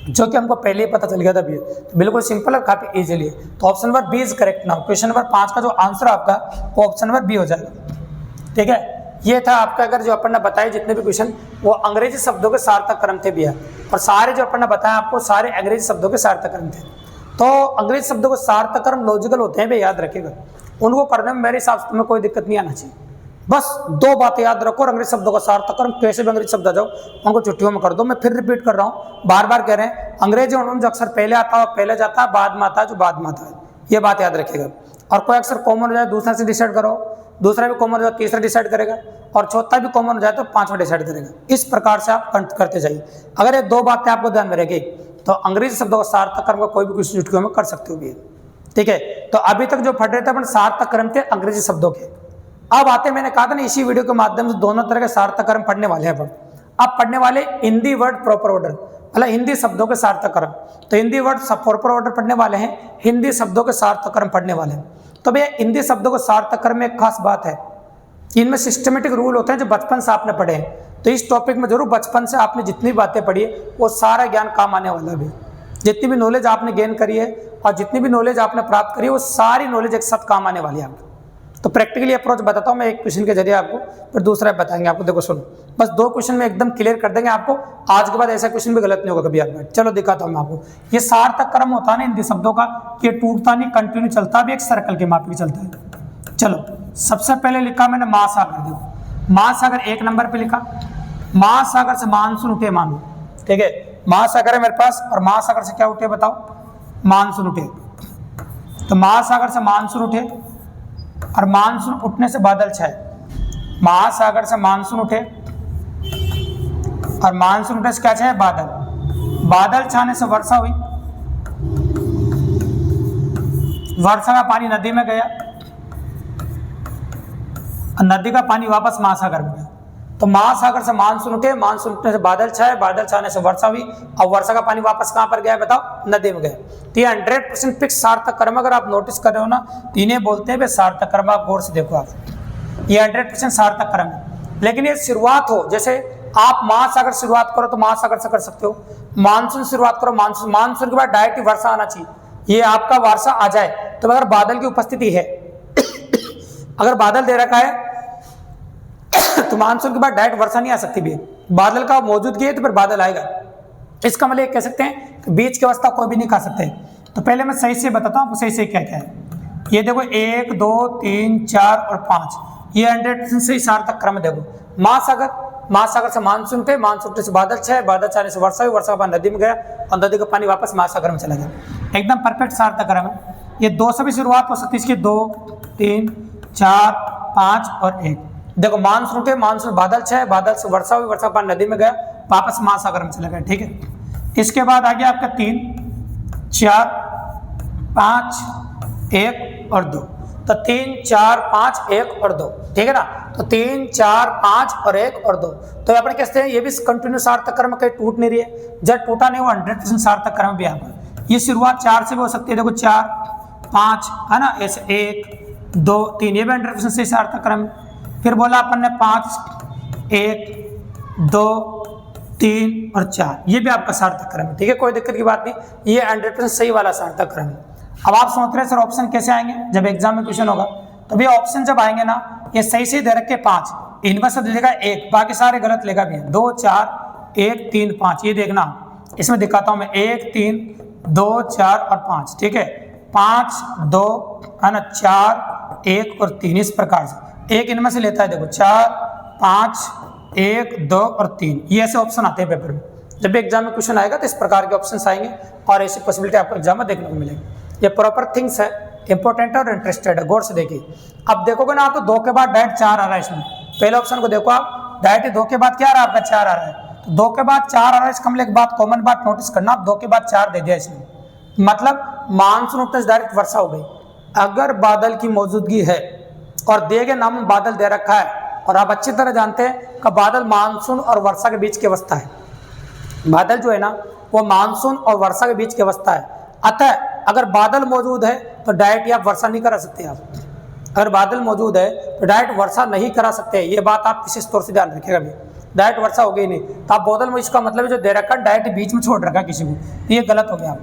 जो कि हमको पहले ही पता चल गया था बी। तो बिल्कुल सिंपल और काफी इजीली है। तो option number B is correct now. Question number 5 का जो आंसर आपका वो ऑप्शन नंबर बी हो जाएगा। ठीक है, ये था आपका। अगर जो अपन ने बताए जितने भी क्वेश्चन वो अंग्रेजी शब्दों के सार्थक क्रम थे भैया, और सारे जो अपन ने बताया आपको सारे अंग्रेजी शब्दों के सार्थक क्रम थे। तो अंग्रेजी शब्दों के सार्थक क्रम लॉजिकल होते हैं भैया, याद रखिएगा। उनको करने में मेरे हिसाब से तुम्हें कोई दिक्कत नहीं आना चाहिए। बस 2 बातें याद रखो, और अंग्रेजी शब्दों का सार्थक क्रम कैसे भी अंग्रेजी शब्द आ जाओ उनको छुट्टियों में कर दो। मैं फिर रिपीट कर रहा हूँ, बार बार कह रहे हैं, अंग्रेजी में जो अक्षर पहले आता है पहले जाता है, बाद में आता है जो बाद में आता है, ये बात याद रखिएगा। और कोई अक्षर कॉमन हो जाए दूसरा से डिसाइड करो, दूसरा भी कॉमन हो जाए तीसरा डिसाइड करेगा, और चौथा भी कॉमन हो जाए तो 5वां डिसाइड करेगा। इस प्रकार से आप करते जाइए। अगर ये 2 बातें आपको ध्यान में रहेगी तो अंग्रेजी शब्दों का सार्थक क्रम का कोई भी क्वेश्चन छुट्टियों में कर सकते हो भी। ठीक है, तो अभी तक जो पढ़ रहे थे अपन सार्थक क्रम थे अंग्रेजी शब्दों के। अब आते, मैंने कहा था ना इसी वीडियो के माध्यम से दोनों तरह के सार्थक क्रम पढ़ने वाले हैं अपन। अब पढ़ने वाले हिंदी वर्ड प्रॉपर ऑर्डर, मतलब हिंदी शब्दों के सार्थक क्रम। तो हिंदी वर्ड प्रॉपर ऑर्डर पढ़ने वाले हैं, हिंदी शब्दों के सार्थक क्रम पढ़ने वाले हैं। तो भैया हिंदी शब्दों के सार्थक क्रम में एक खास बात है, इनमें सिस्टमेटिक रूल होते हैं जो बचपन से आपने पढ़े हैं। तो इस टॉपिक में जरूर बचपन से आपने जितनी बातें पढ़ी है वो सारा ज्ञान काम आने वाला भी। जितनी भी नॉलेज आपने गेन करी है और जितनी भी नॉलेज आपने प्राप्त करी है वो सारी नॉलेज एक साथ काम आने वाली है आपको। तो प्रैक्टिकली अप्रोच बताता हूँ मैं एक क्वेश्चन के जरिए आपको, फिर दूसरा बताएंगे आपको। देखो सुनो, बस 2 क्वेश्चन में एकदम क्लियर कर देंगे आपको। आज के बाद ऐसा क्वेश्चन भी गलत नहीं होगा कभी आपका। चलो दिखाता हूँ मैं आपको। ये सार्थक क्रम होता है ना हिंदी शब्दों का, ये टूटता नहीं, कंटिन्यू चलता भी, एक सर्कल के माफी चलता है। चलो सबसे पहले लिखा मैंने महासागर। देखो महासागर 1 नंबर पे लिखा, महासागर से मानसून उठे मानो। ठीक है, महासागर है मेरे पास, और महासागर से क्या उठे बताओ, मानसून उठे। तो महासागर से मानसून उठे, और मानसून उठने से बादल छाए। महासागर से मानसून उठे, और मानसून उठने से क्या छाए, बादल। बादल छाने से वर्षा हुई, वर्षा का पानी नदी में गया, और नदी का पानी वापस महासागर में गया। तो महासागर से मानसून उठे, मानसून उठने से बादल छाए, बादल छाने से वर्षा हुई, और वर्षा का पानी वापस कहां पर गया बताओ, नदी में गया। तो ये 100% फिक्स सार्थक क्रम। अगर आप नोटिस कर रहे हो ना, तो इन्हें बोलते हैं सार्थक क्रम। आप गौर से देखो, आप ये 100% सार्थक क्रम है। लेकिन ये शुरुआत हो, जैसे आप महासागर शुरुआत करो तो महासागर से कर सकते हो, मानसून शुरुआत करो मानसून, मानसून के बाद डायरेक्ट वर्षा आना चाहिए, ये आपका वर्षा आ जाए। तो अगर बादल की उपस्थिति है अगर बादल दे रखा है तो मानसून के बाद डायरेक्ट वर्षा नहीं आ सकती भी, बादल का मौजूदगी है तो फिर बादल आएगा। इसका मतलब एक कह सकते हैं कि बीच की अवस्था कोई भी नहीं खा सकते। तो पहले मैं सही से बताता हूँ सही से क्या क्या है। ये देखो 1 2 3 4 और 5, ये 100% सही सार्थक क्रम। देखो महासागर, महासागर से मानसून पे, मानसून से बादल छाए, बादल छाने से वर्षा हुई, वर्षा का पानी नदी में गया, और नदी का पानी वापस महासागर में चला गया। एकदम परफेक्ट सार्थक क्रम है। ये 2 से भी शुरुआत हो सकती है इसकी, 2 3 4 5 और 1। देखो मानसून उठे, मानसून बादल छाए, बादल से वर्षा हुई, वर्षा का पानी नदी में गया, वापस महासागर में चला गया। ठीक है, इसके बाद आ गया आपका 3, 4, 5, 1 और 2। तो 3, 4, 5, 1 और 2, ठीक है ना। तो 3, 4, 5 और 1 और 2। तो अपन कहते हैं ये भी कंटिन्यू सार्थक क्रम कहीं टूट नहीं रही है। जब टूटा नहीं वो 100% सार्थक क्रम भी आपका। ये शुरुआत 4 से भी हो सकती है, देखो 4, 5 है ना, ऐसे 1, 2, 3, ये भी 100% से सार्थक क्रम है। फिर बोला अपन ने 5, 1, 2, 3 और 4, ये भी आपका सार्थक क्रम है, ठीक है, कोई दिक्कत की बात नहीं, ये 100% सही वाला सार्थक क्रम है। अब आप सोच रहे हैं सर ऑप्शन कैसे आएंगे जब एग्जाम में क्वेश्चन होगा, तो भैया ऑप्शन जब आएंगे ना, ये सही से दे रखे 5, इनमें से लेगा 1, बाकी सारे गलत लेगा भी 2, 4, 1, 3, 5, ये देखना इसमें दिखाता हूं मैं 1, 3, 2, 4 और 5, ठीक है, 5, 2 है ना, 4, 1 और 3, इस प्रकार से एक इनमें से लेता है, देखो 4, 5, 1, 2 और 3, ये ऐसे ऑप्शन आते हैं पेपर में। जब भी एग्जाम में क्वेश्चन आएगा तो इस प्रकार के ऑप्शन आएंगे और ऐसी पॉसिबिलिटी आपको एग्जाम में देखने को मिलेगी। ये प्रॉपर थिंग्स है, इंपॉर्टेंट और इंटरेस्टेड है, गौर से देखिए। अब देखोगे ना आप तो 2 के बाद डायरेक्ट 4 आ रहा है इसमें, पहले ऑप्शन को देखो आप, डायरेक्ट 2 के बाद क्या आ रहा है आपका 4 आ रहा है, तो 2 के बाद 4 आ रहा है, इसका मतलब एक बात कॉमन बात नोटिस करना, आप 2 के बाद 4 दे दिया इसमें, मतलब मानसून टच डायरेक्ट वर्षा हो गई। अगर बादल की मौजूदगी है और दिए गए नाम में बादल दे रखा है, और आप अच्छी तरह जानते हैं कि बादल मानसून और वर्षा के बीच की अवस्था है, बादल जो है ना वो मानसून और वर्षा के बीच की अवस्था है। अतः अगर बादल मौजूद है तो डायरेक्ट आप वर्षा नहीं करा सकते। आप अगर बादल मौजूद है तो डायरेक्ट वर्षा नहीं करा सकते, ये बात आप विशेष तौर से ध्यान रखिएगा। भी डायरेक्ट वर्षा हो गई नहीं तो आप बादल में, इसका मतलब जो दे रखा है डायरेक्ट बीच में छोड़ रखा किसी को, तो ये गलत हो गया।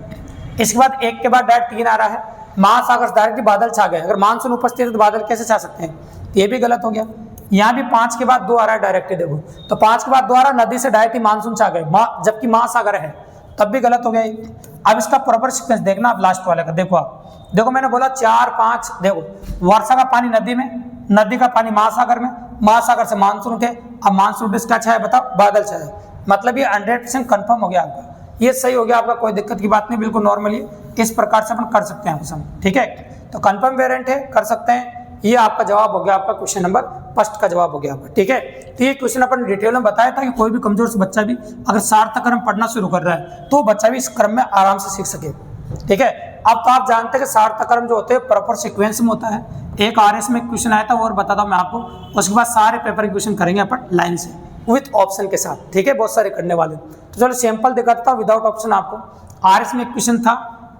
इसके बाद 1 के बाद डायरेक्ट 3 आ रहा है, महासागर डायरेक्ट बादल छा गए, अगर मानसून उपस्थित है तो बादल कैसे छा सकते हैं, ये भी गलत हो गया। यहाँ भी 5 के बाद 2 आ रहा है डायरेक्ट, देखो तो 5 के बाद 2 आ रहा है, नदी से डायरेक्ट ही मानसून छा गए, जबकि महासागर है, तब भी गलत हो गया। अब इसका प्रॉपर सीक्वेंस देखना आप लास्ट वाले का, देखो आप देखो मैंने बोला 4, 5, देखो वर्षा का पानी नदी में, नदी का पानी महासागर में, महासागर से मानसून उठे, अब मानसून उठे क्या छाया बताओ, बादल छाया, मतलब ये 100% कंफर्म हो गया आपका, ये सही हो गया आपका, कोई दिक्कत की बात नहीं, बिल्कुल नॉर्मली इस प्रकार से अपन कर सकते हैं आपको, ठीक है। तो कंफर्म वेरिएंट है, कर सकते हैं, ये आपका जवाब हो गया, आपका क्वेश्चन नंबर फर्स्ट का जवाब हो गया आपका, ठीक है। तो ये क्वेश्चन अपन डिटेल में बताया था कि कोई भी कमजोर से बच्चा भी अगर सार्थक क्रम पढ़ना शुरू कर रहा है तो बच्चा भी इस क्रम में आराम से सीख सके, ठीक है। अब तो आप जानते हैं कि सार्थक क्रम जो होते हैं प्रॉपर सीक्वेंस में होता है। एक आरएस में क्वेश्चन आया था और बताता हूं मैं आपको, उसके बाद सारे पेपर के क्वेश्चन करेंगे अपन लाइन से विथ ऑप्शन के साथ, ठीक है, बहुत सारे करने वाले। तो चलो सैंपल दिखाता हूँ विदाउट ऑप्शन आपको। आरएस में एक क्वेश्चन था,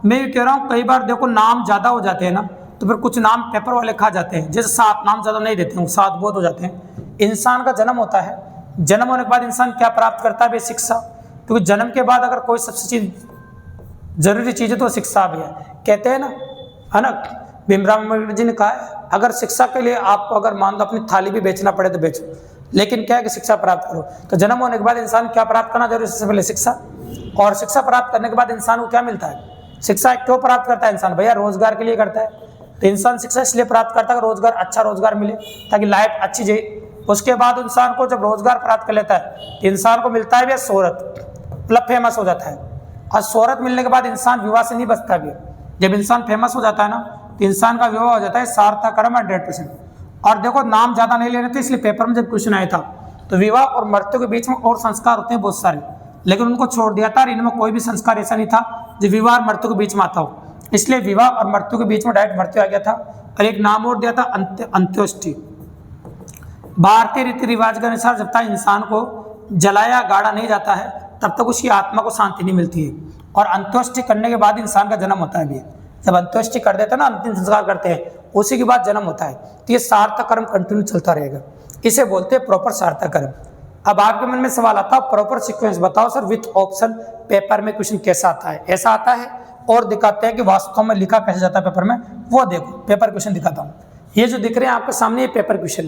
मैं ये कह रहा हूँ कई बार देखो नाम ज्यादा हो जाते हैं ना, तो फिर कुछ नाम पेपर वाले खा जाते हैं, जैसे 7 नाम ज्यादा नहीं देते हैं, 7 बहुत हो जाते हैं। इंसान का जन्म होता है, जन्म होने के बाद इंसान क्या प्राप्त करता है भाई, शिक्षा, क्योंकि जन्म के बाद अगर कोई सबसे चीज जरूरी चीज है तो शिक्षा भी है, कहते हैं ना, है ना, भीमराव अम्बेडकर जी ने कहा है अगर शिक्षा के लिए आपको अगर मान लो अपनी थाली भी बेचना पड़े तो बेचो, लेकिन क्या है कि शिक्षा प्राप्त करो। तो जन्म होने के बाद इंसान क्या प्राप्त करना जरूरी, सबसे पहले शिक्षा, और शिक्षा प्राप्त करने के बाद इंसान को क्या मिलता है, शिक्षा क्यों प्राप्त करता है इंसान, भैया रोजगार के लिए करता है। तो इंसान शिक्षा इसलिए प्राप्त करता है कि रोजगार, अच्छा रोजगार मिले ताकि लाइफ अच्छी जाए। उसके बाद इंसान को जब रोजगार प्राप्त कर लेता है तो इंसान को मिलता है भैया शोहरत, मतलब फेमस हो जाता है, और शोहरत मिलने के बाद इंसान विवाह से नहीं बचता भी, जब इंसान फेमस हो जाता है ना तो इंसान का विवाह हो जाता है, सार्थक क्रम 100%। और देखो नाम ज्यादा नहीं लेने थे, इसलिए पेपर में जब क्वेश्चन आया था तो विवाह और मृत्यु के बीच में और संस्कार होते हैं बहुत सारे, लेकिन उनको छोड़ दिया था, और इनमें कोई भी संस्कार ऐसा नहीं था जो विवाह और मृत्यु के बीच में आता हो, इसलिए विवाह और मृत्यु के बीच में डायरेक्ट मृत्यु आ गया था। और एक नाम और दिया था अंत्योष्टि। भारतीय रीति रिवाज के अनुसार जब तक इंसान को जलाया गाड़ा नहीं जाता है तब तक उसकी आत्मा को शांति नहीं मिलती है, और अंत्योष्टि करने के बाद इंसान का जन्म होता है भी, जब अंत्योष्टि कर देते हैं ना, अंतिम संस्कार करते हैं, उसी के बाद जन्म होता है। तो ये सार्थक कर्म कंटिन्यू चलता रहेगा, इसे बोलते हैं प्रॉपर सार्थक कर्म। अब आपके मन में सवाल आता है प्रॉपर सीक्वेंस बताओ सर विथ ऑप्शन, पेपर में क्वेश्चन कैसा आता है, ऐसा आता है, और दिखाते हैं कि वास्तव में लिखा कैसे जाता है पेपर में, वो देखो पेपर क्वेश्चन दिखाता हूँ। ये जो दिख रहे हैं आपके सामने ये पेपर क्वेश्चन,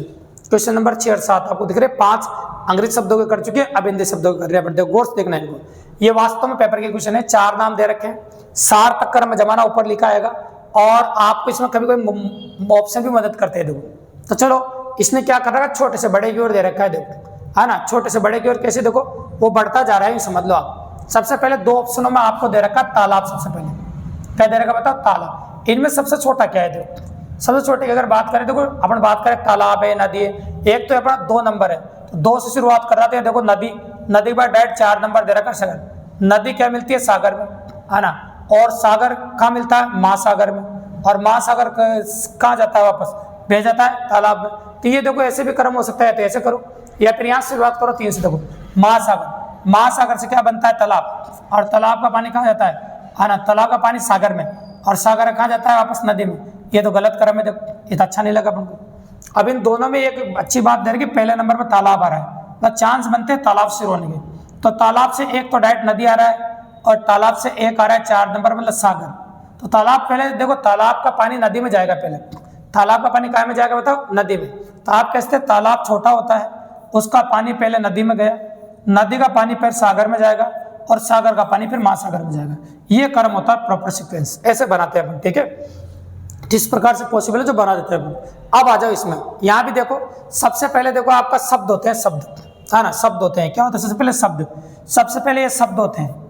क्वेश्चन नंबर 6 और 7 आपको दिख रहे हैं, 5 अंग्रेजी शब्दों के कर चुके हैं, अब हिंदी शब्दों के कर रहे हैं, देखो गौर से देखना है इनको। ये वास्तव में पेपर के क्वेश्चन है, 4 नाम दे रखे हैं, सार्थक कर्म जमाना ऊपर लिखा आएगा, और आपको इसमें कभी कोई ऑप्शन भी मदद करते हैं। देखो तो चलो इसने क्या कर रखा है, छोटे से बड़े की ओर दे रखा है, देखो है ना, छोटे से बड़े की ओर कैसे, देखो वो बढ़ता जा रहा है, समझ लो आप। सबसे पहले 2 ऑप्शनों में आपको दे रखा तालाब, सबसे पहले क्या दे रखा बताओ, तालाब। इनमें सबसे छोटा क्या है, देखो सबसे छोटे की अगर बात करें, देखो अपन बात करें तालाब है, नदी है, एक तो अपना 2 नंबर है, तो 2 से शुरुआत कर रहे हैं, देखो नदी, नदी के बाद डायरेक्ट 4 नंबर दे रखा है, नदी क्या मिलती है सागर में, है ना, और सागर कहाँ मिलता है महासागर में, और महासागर कहाँ जाता है वापस, भेज जाता है तालाब में। तो ये देखो ऐसे भी क्रम हो सकता है, तो ऐसे करो या फिर यहाँ से बात करो 3 से। देखो महासागर, महासागर से क्या बनता है तालाब, और तालाब का पानी कहाँ जाता है ना, तालाब का पानी सागर में, और सागर कहाँ जाता है वापस नदी में। ये तो गलत क्रम है, देखो ये तो अच्छा नहीं लगा अपन को। अब इन दोनों में एक अच्छी बात दे रही कि पहले नंबर पर तालाब आ रहा है, मतलब चांस बनते हैं तालाब से होने के। तो तालाब से एक तो डायरेक्ट नदी आ रहा है, और तालाब से एक आ रहा है 4 नंबर मतलब सागर। तो तालाब पहले देखो, तालाब का पानी नदी में जाएगा, पहले तालाब का पानी कहाँ में जाएगा बताओ, नदी में। तो आप कहते हैं तालाब छोटा होता है, उसका पानी पहले नदी में गया, नदी का पानी फिर सागर में जाएगा, और सागर का पानी फिर महासागर में जाएगा। ये क्रम होता है प्रॉपर सीक्वेंस, ऐसे बनाते हैं अपन, ठीक है, जिस प्रकार से पॉसिबल है जो बना देते हैं अपन। अब आ जाओ इसमें, यहाँ भी देखो सबसे पहले देखो आपका शब्द होते हैं, शब्द, है ना, शब्द होते हैं। क्या होता है सबसे पहले शब्द, सबसे पहले ये शब्द होते हैं।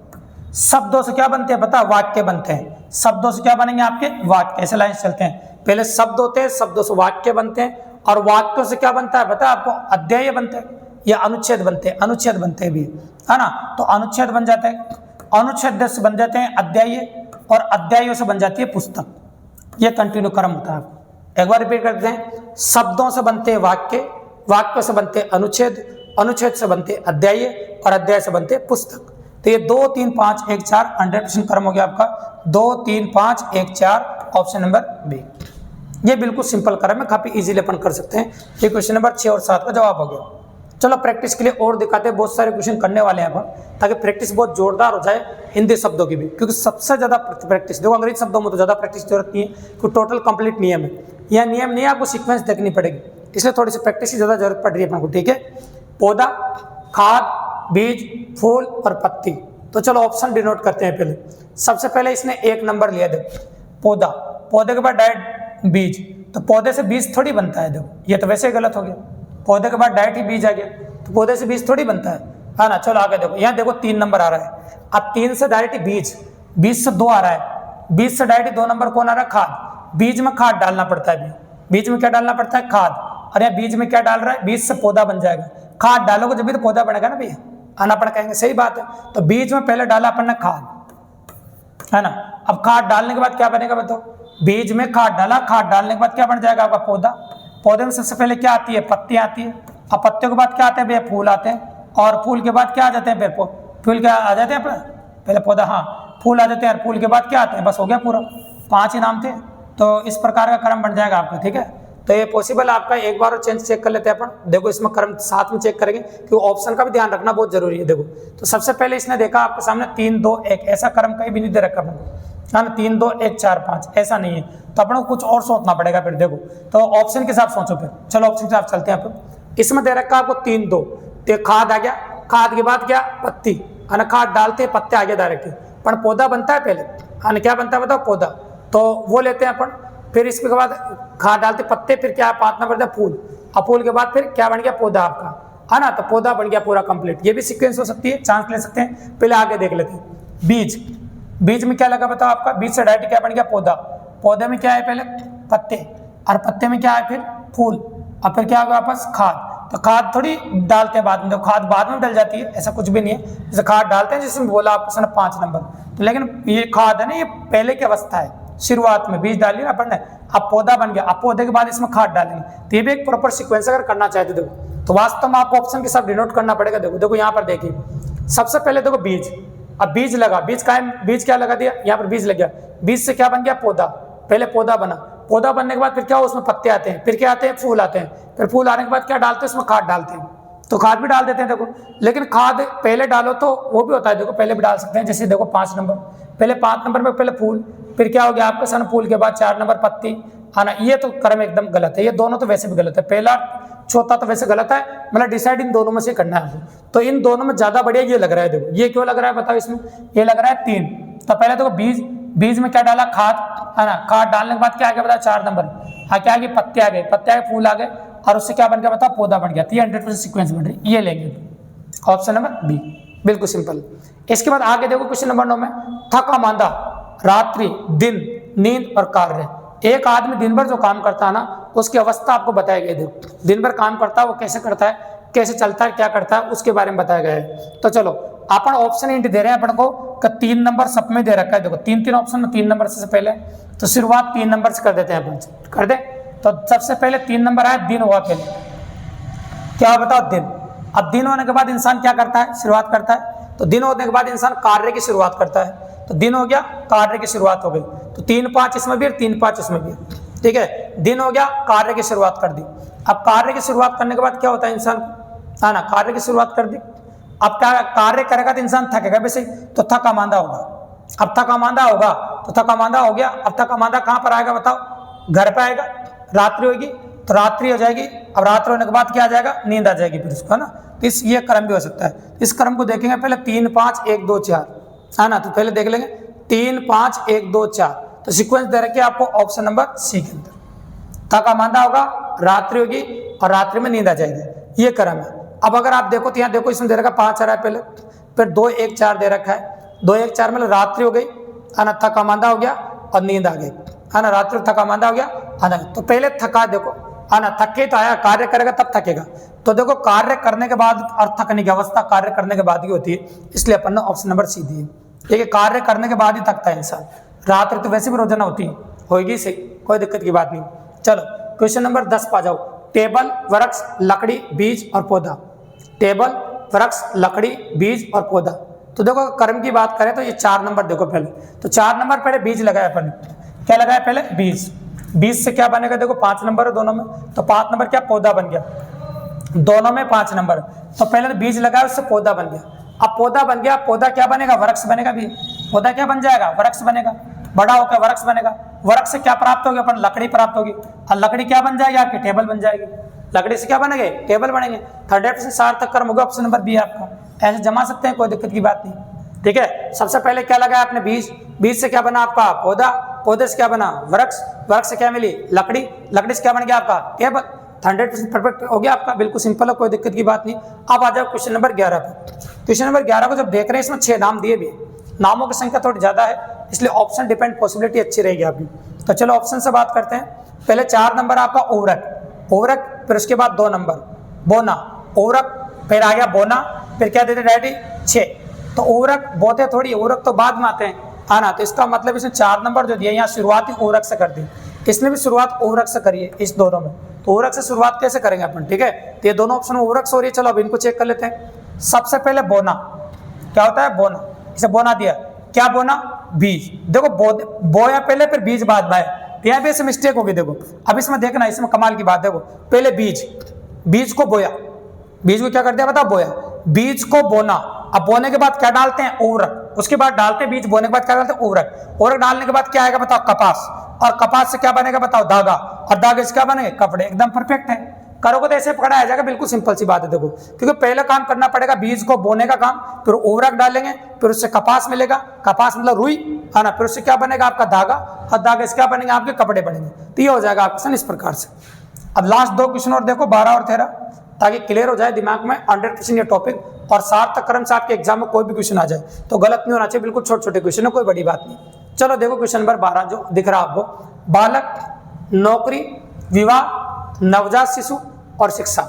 शब्दों से क्या बनते हैं पता, वाक्य बनते हैं। शब्दों से क्या बनेंगे आपके वाक्य, ऐसे लाइन चलते हैं, पहले शब्द होते हैं, शब्दों से वाक्य बनते हैं, और वाक्यों से क्या बनता है पता आपको, अध्याय बनते हैं या अनुच्छेद बनते हैं, अनुच्छेद बनते हैं भी, है ना। तो अनुच्छेद बन जाते हैं, अनुच्छेद से बन जाते हैं अध्याय, और अध्यायों से बन जाती है पुस्तक। ये कंटिन्यू क्रम होता है। एक बार रिपीट करते हैं, शब्दों से बनते हैं वाक्य, वाक्य से बनते हैं अनुच्छेद, अनुच्छेद से बनते हैं अध्याय, और अध्याय से बनते हैं पुस्तक। तो ये 2 3 5 1 4 100% क्रम हो गया आपका, 2 3 5 1 4 ऑप्शन नंबर बी। ये बिल्कुल सिंपल क्रम है, काफी इजीली अपन कर सकते हैं। ये क्वेश्चन नंबर 6 और 7 का जवाब हो गया। चलो प्रैक्टिस के लिए और दिखाते हैं, बहुत सारे क्वेश्चन करने वाले हैं अपन, ताकि प्रैक्टिस बहुत जोरदार हो जाए हिंदी शब्दों की भी, क्योंकि सबसे ज्यादा प्रैक्टिस देखो, अंग्रेजी शब्दों में तो ज्यादा प्रैक्टिस की जरूरत नहीं है, क्योंकि टोटल कंप्लीट नियम है। यह नियम नहीं है, आपको सीक्वेंस देखनी पड़ेगी, इसलिए थोड़ी सी प्रैक्टिस की ज्यादा जरूरत पड़ रही है अपन को, ठीक है। पौधा, खाद, बीज, फूल और पत्ती। तो चलो ऑप्शन डिनोट करते हैं। पहले सबसे पहले इसने 1 नंबर लिया, देखो पौधा, पौधे के बाद डायरेक्ट बीज, तो पौधे से बीज थोड़ी बनता है, देखो ये तो वैसे ही गलत हो गया, पौधे के बाद डायरेक्ट ही बीज आ गया, तो पौधे से बीज थोड़ी बनता है ना। चलो आगे देखो, यहाँ देखो 3 नंबर आ रहा है, अब 3 से डायरेक्ट बीज, बीज से 2 आ रहा है, बीज से डायरेक्ट 2 नंबर कौन आ रहा है, खाद। बीज में खाद डालना पड़ता है, बीज में क्या डालना पड़ता है, खाद। और यहाँ बीज में क्या डाल रहा है, बीज से पौधा बन जाएगा, खाद डालोगे जब भी तो पौधा बनेगा ना भैया, आना पड़ कहेंगे, सही बात है। तो बीज में पहले डाला अपन ने खाद, है ना। अब खाद डालने के बाद क्या बनेगा बताओ, बीज में खाद डाला, खाद डालने के बाद क्या बन जाएगा आपका पौधा। पौधे में सबसे पहले क्या आती है, पत्तियां आती है, अब पत्तियों के बाद क्या आते हैं भैया, फूल आते हैं, और फूल के बाद क्या आ जाते हैं फिर, फूल क्या आ जाते हैं पहले पौधा, हाँ फूल आ जाते हैं, और फूल के बाद क्या आते हैं, बस हो गया पूरा, 5 ही नाम थे। तो इस प्रकार का क्रम बन जाएगा आपका, ठीक है। तो ये पॉसिबल आपका, एक बार और चेक कर लेते हैं अपन। देखो इसमें क्रम साथ में चेक करेंगे, क्योंकि ऑप्शन का भी ध्यान रखना बहुत जरूरी है। देखो तो सबसे पहले इसने देखा आपके सामने 3 2 1, ऐसा क्रम कहीं भी नहीं दे रखा अपन को, है ना, 3 2 1 4 5 ऐसा नहीं है, तो अपन को कुछ और सोचना पड़ेगा फिर। देखो तो ऑप्शन के साथ सोचो फिर, चलो ऑप्शन के साथ चलते हैं अपन। इसमें दे रखा आपको 3 2, तो खाद आ गया, खाद के बाद क्या, पत्ती, है ना, खाद डालते हैं पत्ते आ गया डायरेक्ट, पर पौधा बनता है पहले, है ना, क्या बनता है बताओ, पौधा, तो वो लेते हैं अपन। फिर इसके बाद खाद डालते पत्ते, फिर क्या 5 नंबर फूल, अब फूल के बाद फिर क्या बन गया, पौधा आपका, है ना, तो पौधा बन गया पूरा कंप्लीट। ये भी सीक्वेंस हो सकती है, चांस ले सकते हैं। पहले आगे देख लेते हैं, बीज, बीज में क्या लगा बताओ आपका, बीज से डायरेक्ट क्या बन गया, पौधा, पौधे में क्या है पहले पत्ते, और पत्ते में क्या है फिर फूल, और फिर क्या होगा वापस खाद। तो खाद थोड़ी डालते हैं बाद में, तो खाद बाद में डल जाती है, ऐसा कुछ भी नहीं है, जैसे खाद डालते हैं जिसमें बोला आपको 5 नंबर, तो लेकिन ये खाद है ना, ये पहले की अवस्था है, शुरुआत में बीज डालिए ना अपन ने, अब पौधा बन गया, अब पौधे के बाद इसमें खाद डालेंगे। तो ये भी एक प्रॉपर सीक्वेंस अगर करना चाहते देखो, तो वास्तव में आपको ऑप्शन के साथ डिनोट करना पड़ेगा। देखो देखो यहाँ पर देखिए, सबसे पहले देखो बीज, अब बीज लगा, बीज का बीज क्या लगा दिया, यहाँ पर बीज लग गया, बीज से क्या बन गया, पौधा, पहले पौधा बना, पौधा बनने के बाद फिर क्या, उसमें पत्ते आते हैं, फिर क्या आते हैं, फूल आते हैं, फिर फूल आने के बाद क्या डालते हैं, उसमें खाद डालते हैं, तो खाद भी डाल देते हैं। देखो लेकिन खाद पहले डालो तो वो भी होता है, देखो पहले भी डाल सकते हैं, जैसे देखो 5 नंबर, पहले 5 नंबर में पहले फूल, फिर क्या हो गया आपका सन फूल के बाद 4 नंबर पत्ती, है ना। ये तो क्रम एकदम गलत है, ये दोनों तो वैसे भी गलत है, पहला चौथा तो वैसे गलत है, मतलब डिसाइड इन दोनों में से करना है। तो इन दोनों में ज्यादा बढ़िया ये लग रहा है। देखो ये क्यों लग रहा है बताओ, इसमें ये लग रहा है 3, तो पहले देखो बीज, बीज में क्या डाला, खाद, है ना, खाद डालने के बाद क्या आ गया बताओ, 4 नंबर, हाँ क्या आ गए, पत्ते आ गए, पत्ते आ गए, फूल आ गए, और उससे क्या बन गया बताओ, पौधा बन गया। तो ये 100% सीक्वेंस बन रही, ये लेंगे ऑप्शन नंबर बी, बिल्कुल सिंपल। इसके बाद आगे देखो क्वेश्चन नंबर 9 में, थका मांदा, रात्रि, दिन, नींद और कार्य। एक आदमी दिन भर जो काम करता है ना, उसकी अवस्था आपको बताया गया। देखो दिन भर काम करता है, वो कैसे करता है, कैसे चलता है, क्या करता है, उसके बारे में बताया गया है। तो चलो अपन ऑप्शन हिंट दे रहे हैं अपन को कि 3 नंबर सब में दे रखा है। देखो 3 ऑप्शन में 3 नंबर से पहले, तो शुरुआत 3 नंबर से कर देते हैं अपन, कर दे। तो सबसे पहले 3 नंबर आया, दिन हुआ पहले, क्या बताओ, दिन। अब दिन होने के बाद इंसान क्या करता है, शुरुआत करता है। तो दिन होने के बाद इंसान कार्य की शुरुआत करता है। तो दिन हो गया, कार्य की शुरुआत हो गई। तो 3-5 इसमें भी है, 3-5 इसमें भी है, ठीक है। दिन हो गया, कार्य की शुरुआत कर दी। अब कार्य की शुरुआत करने के बाद क्या होता है इंसान, है ना, कार्य की शुरुआत कर दी। अब क्या कार्य करेगा तो इंसान थकेगा वैसे, तो थका मांदा होगा। अब थका मांदा होगा तो थका मांदा हो गया। अब थका मांदा कहाँ पर आएगा बताओ, घर पे आएगा। रात्रि होगी तो रात्रि हो जाएगी। अब रात्रि होने के बाद क्या आ जाएगा, नींद आ जाएगी फिर उसको, है ना। तो इस ये क्रम भी हो सकता है। इस क्रम को देखेंगे पहले 3 5 1 2 4, है ना। तो पहले देख लेंगे 3 5 1 2 4। तो सीक्वेंस दे रखे आपको ऑप्शन नंबर सी के अंदर। थका मांदा होगा, रात्रि होगी और रात्रि में नींद आ जाएगी, ये क्रम है। अब अगर आप देखो तो यहाँ देखो इसमें दे रखा 5 आ रहा है पहले, फिर 2 1 4 दे रखा है। 2 1 4 मतलब रात्रि हो गई, है ना, थका मांदा हो गया और नींद आ गई, है ना। रात्रि थका मांदा हो गया, है ना। तो पहले थका देखो, है ना, थके तो आया, कार्य करेगा तब थकेगा। तो देखो कार्य करने के बाद और थकने की अवस्था कार्य करने के बाद ही होती है, इसलिए अपन ने ऑप्शन नंबर सी दी है। ठीक है, कार्य करने के बाद ही थकता है इंसान। रात्रि तो वैसे भी रोजाना होती है, होगी सही, कोई दिक्कत की बात नहीं। चलो क्वेश्चन नंबर 10 पा जाओ। टेबल, वृक्ष, लकड़ी, बीज और पौधा। टेबल, वृक्ष, लकड़ी, बीज और पौधा। तो देखो कर्म की बात करें तो ये 4 नंबर देखो पहले। तो 4 नंबर पहले बीज लगाया अपन, क्या लगाया पहले, बीज। बीज से क्या बनेगा, देखो 5 नंबर है दोनों में, तो 5 नंबर क्या, पौधा बन गया। दोनों में 5 नंबर, तो पहले तो बीज लगाया, उससे पौधा बन गया। अब पौधा बन गया, पौधा क्या बनेगा, वृक्ष बनेगा। भी पौधा क्या बन जाएगा, वृक्ष बनेगा। बड़ा होकर वृक्ष बनेगा। वृक्ष से क्या प्राप्त होगी, अपन लकड़ी प्राप्त होगी। और लकड़ी क्या बन जाएगी आपकी, टेबल बन जाएगी। लकड़ी से क्या बनेंगे, टेबल बनेंगे। 100% सार्थक कर्म होगा, ऑप्शन नंबर बी है आपका। ऐसे जमा सकते हैं, कोई दिक्कत की बात नहीं। ठीक है, सबसे पहले क्या लगाया आपने, बीज। बीज से क्या बना आपका, पौधा। पौधे से क्या बना, वृक्ष। वृक्ष से क्या मिली, लकड़ी। लकड़ी से क्या बन गया आपका, टेबल। 100% परफेक्ट हो गया आपका, बिल्कुल सिंपल है, कोई दिक्कत की बात नहीं। अब आ जाओ क्वेश्चन नंबर 11 पर। क्वेश्चन नंबर 11 को जब देख रहे हैं, इसमें 6 नाम दिए भी, नामों की संख्या थोड़ी ज्यादा है, इसलिए ऑप्शन डिपेंड पॉसिबिलिटी अच्छी रहेगी आपकी। तो चलो ऑप्शन से बात करते हैं। पहले 4 नंबर आपका उर्वरक, उर्वरक, फिर उसके बाद 2 नंबर बोना, उर्वरक, फिर आ गया बोना, फिर क्या देते डैडी, 6। तो उर्वरक बोते थोड़ी, उर्वरक तो बाद में आते हैं, है ना। तो इसका मतलब इसने 4 नंबर जो दिया, यहाँ शुरुआत ही उर्वरक से कर दी। इसने भी शुरुआत उर्वरक से करी है इस दोनों में। तो उर्वरक से शुरुआत कैसे करेंगे अपन, ठीक है। तो ये दोनों ऑप्शन उर्वरक से हो रही है। चलो अब इनको चेक कर लेते हैं। सबसे पहले बोना, क्या होता है, बोना। इसे बोना दिया, क्या बोना, बीज। देखो बोया पहले, फिर बीज बाद में। तो यहाँ पे ऐसे मिस्टेक होगी, देखो अब इसमें देखना, इसमें कमाल की बात, देखो पहले बीज, बीज को बोया, बीज को क्या कर दिया बताओ, बोया। बीज को बोना, अब बोने के बाद क्या डालते हैं, उर्वरक। उसके बाद डालते हैं बीज, बोने के बाद क्या डालते हैं, उर्वरक। उर्वरक डालने के बाद क्या आएगा बताओ, कपास। और कपास से क्या बनेगा बताओ, धागा। और धागे से क्या बनेगा, कपड़े। एकदम परफेक्ट है, करोगे तो ऐसे पकड़ा आ जाएगा, बिल्कुल सिंपल सी बात है। देखो क्योंकि पहले काम करना पड़ेगा बीज को बोने का काम, फिर उर्वरक डालेंगे, फिर उससे कपास मिलेगा, कपास मतलब रुई, है ना। फिर उससे क्या बनेगा आपका धागा, और धागे से क्या बनेंगे आपके कपड़े बनेंगे। तो ये हो जाएगा आपका इस प्रकार से। अब लास्ट 2 क्वेश्चन और देखो, 12 और 13, ताकि क्लियर हो जाए दिमाग में 100% ये टॉपिक, और सार्थक कर्म से आपके एग्जाम में कोई भी क्वेश्चन आ जाए तो गलत नहीं होना चाहिए, बिल्कुल छोटे छोटे क्वेश्चन है, कोई बड़ी बात नहीं। चलो देखो क्वेश्चन नंबर 12 जो दिख रहा आपको, बालक, नौकरी, विवाह, नवजात शिशु और शिक्षा।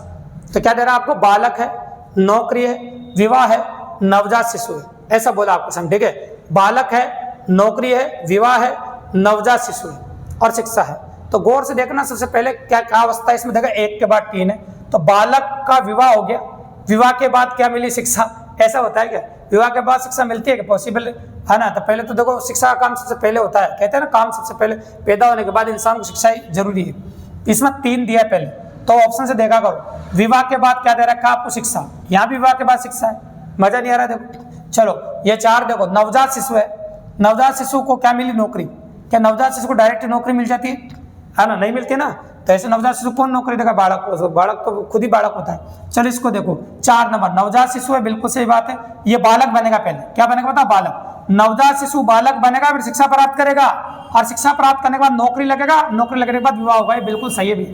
तो क्या दे रहा है आपको, बालक है, नौकरी है, विवाह है, नवजात शिशु है, ऐसा बोला आपको समझ, ठीक है। बालक है, नौकरी है, विवाह है, नवजात शिशु है और शिक्षा है। तो गौर से देखना, सबसे पहले क्या क्या अवस्था है इसमें, देखा 1 के बाद 3 है। तो बालक का विवाह हो गया, विवाह के बाद क्या मिली, शिक्षा। ऐसा होता है क्या, विवाह के बाद शिक्षा मिलती है क्या, पॉसिबल है ना। तो पहले तो देखो शिक्षा का काम सबसे पहले होता है, कहते हैं ना काम सबसे पहले, पैदा होने के बाद इंसान को शिक्षा ही जरूरी है। इसमें 3 दिया है पहले, तो ऑप्शन से देखा करो। विवाह के बाद क्या दे रखा है आपको, शिक्षा। यहाँ भी विवाह के बाद शिक्षा है, मजा नहीं आ रहा देखो। चलो ये 4 देखो, नवजात शिशु है, नवजात शिशु को क्या मिली, नौकरी। क्या नवजात शिशु को डायरेक्ट नौकरी मिल जाती है ना, नहीं मिलती ना। तो ऐसे नवजात शिशु कौन नौकरी देगा, बालक को। बालक तो खुद ही बालक होता है। चलो इसको देखो, 4 नंबर नवजात शिशु है, बिल्कुल सही बात है। ये बालक बनेगा पहले, क्या बनेगा बताओ, बालक। नवजात शिशु बालक बनेगा, फिर शिक्षा प्राप्त करेगा, और शिक्षा प्राप्त करने के बाद नौकरी लगेगा, नौकरी लगने के बाद विवाह होगा। बिल्कुल सही है भी,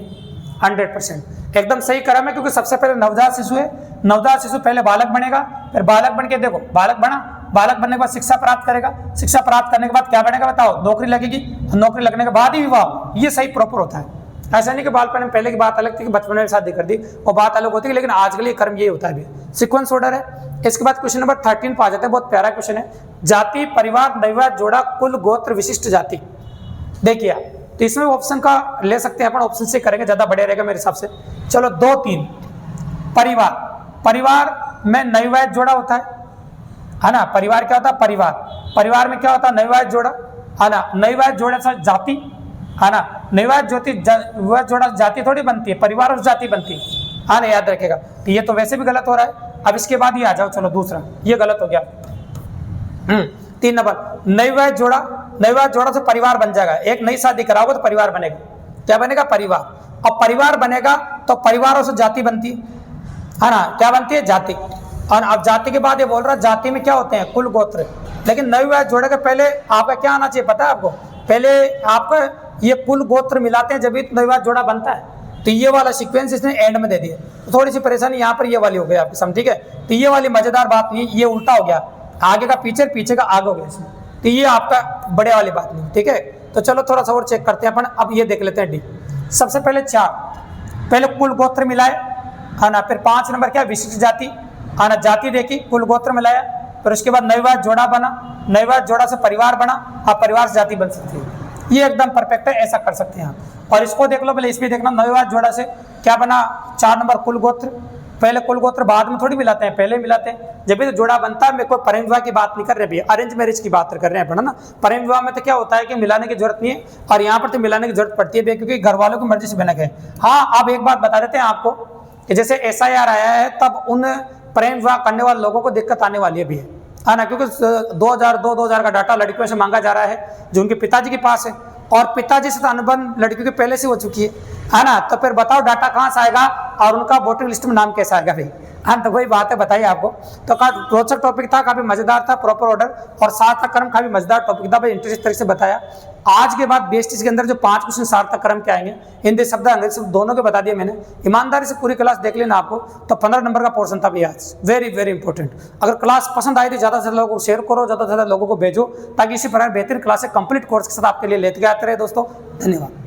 100% एकदम सही क्रम है, क्योंकि सबसे पहले नवजात शिशु है, नवजात शिशु पहले बालक बनेगा, फिर बालक बन के देखो बालक बना, बालक बनने के बाद शिक्षा प्राप्त करेगा, शिक्षा प्राप्त करने के बाद क्या बनेगा बताओ, नौकरी लगेगी, नौकरी लगने के बाद ही विवाह। ये सही प्रॉपर होता है, ऐसा नहीं कि बालपन में पहले की बात अलग थी कि बचपन में शादी कर दी, वो बात अलग होती है, लेकिन आज के लिए कर्म ये होता है भी। सीक्वेंस ऑर्डर है। इसके बाद क्वेश्चन नंबर 13 पर आ जाते हैं, बहुत प्यारा क्वेश्चन है। जाति, परिवार, नैवेद्य, जोड़ा, कुल, गोत्र, विशिष्ट जाति। देखिए आप, तो इसमें ऑप्शन का ले सकते हैं अपन, ऑप्शन से करेंगे ज्यादा बढ़िया रहेगा मेरे हिसाब से। चलो 2, 3। परिवार, परिवार में नैवेद्य जोड़ा होता है ना। परिवार क्या होता है? परिवार में क्या होता है? नैवेद्य जोड़ा, है ना। नैवेद्य जोड़ा से जाति, है ना। नैवेद्य जोड़ा जाति थोड़ी बनती है, परिवार और जाति बनती है ना, याद रखेगा। तो ये तो वैसे भी गलत हो रहा है। अब इसके बाद ये आ जाओ, चलो दूसरा, ये गलत हो गया। 3 नंबर, नैवेद्य जोड़ा से परिवार बन जाएगा। एक नई शादी कराओगे तो परिवार बनेगा। क्या बनेगा? परिवार। और परिवार बनेगा तो परिवारों से जाति बनती है ना। क्या बनती है? जाति। और अब जाति के बाद ये बोल रहा, जाति में क्या होते हैं? कुल, गोत्र। लेकिन नैवेद्य जोड़े के पहले आपका क्या आना चाहिए पता है आपको? पहले आपका ये कुल गोत्र मिलाते हैं जब नैवेद्य जोड़ा बनता है। तो ये वाला सीक्वेंस इसने एंड में दे दिया, तो थोड़ी सी परेशानी यहाँ पर ये वाली हो गई आपकी, समझ, ठीक है। तो ये वाली मजेदार बात नहीं, ये उल्टा हो गया, आगे का पीछे, पीछे का आगे हो गया इसमें। तो ये आपका बड़े वाली बात नहीं, ठीक है। तो चलो थोड़ा सा और चेक करते हैं अपन। अब ये देख लेते हैं डी। सबसे पहले 4, पहले कुल गोत्र मिलाए, है ना। फिर 5 नंबर क्या? विशिष्ट जाति, है ना। जाति देखी, कुल गोत्र मिलाया, फिर उसके बाद नैवेद्य जोड़ा बना, नैवेद्य जोड़ा से परिवार बना, हाँ, परिवार से जाति बन सकती है। ये एकदम परफेक्ट है, ऐसा कर सकते हैं आप। और इसको देख लो, पहले इसमें देखना, नैवेद्य जोड़ा से क्या बना? 4 नंबर कुल गोत्र। पहले कुल गोत्र बाद में थोड़ी मिलाते हैं, पहले मिलाते हैं जब भी तो जोड़ा बनता है। मैं कोई प्रेम विवाह की बात नहीं कर रहे भैया, अरेंज मैरिज की बात कर रहे हैं ना। प्रेम विवाह में तो क्या होता है कि मिलाने की जरूरत नहीं है, और यहाँ पर तो मिलाने की जरूरत पड़ती है क्योंकि घर वालों की मर्जी से बना है। हाँ, अब एक बात बता देते हैं आपको कि जैसे SIR आया है तब उन प्रेम विवाह करने वाले लोगों को दिक्कत आने वाली है ना, क्योंकि 2002-2000 का डाटा लड़कियों से मांगा जा रहा है जो उनके पिताजी के पास है, और पिताजी से तो अनुबंध लड़कियों की पहले से हो चुकी है ना। तो फिर बताओ डाटा कहाँ से आएगा और उनका वोटर लिस्ट में नाम कैसे आएगा भाई? हाँ, तो वही बात है, बताइए आपको। तो काफी रोचक टॉपिक था, काफी मजेदार था, प्रॉपर ऑर्डर और सार्थक क्रम काफी मजेदार टॉपिक था भाई, इंटरेस्ट तरीके से बताया। आज के बाद बेस्ट के अंदर जो 5 क्वेश्चन सार्थक क्रम के आएंगे, हिंदी शब्द अंग्रेजी शब्द दोनों के बता दिए मैंने। ईमानदारी से पूरी क्लास देख लेना आपको, तो 15 नंबर का पोर्शन था भैया आज, वेरी वेरी इंपॉर्टेंट। अगर क्लास पसंद आई तो ज्यादा से ज्यादा लोगों को शेयर करो, ज्यादा से ज्यादा लोगों को भेजो, ताकि इसी प्रकार बेहतरीन क्लासें कंप्लीट कोर्स के साथ आपके लिए लेते आते रहे दोस्तों। धन्यवाद।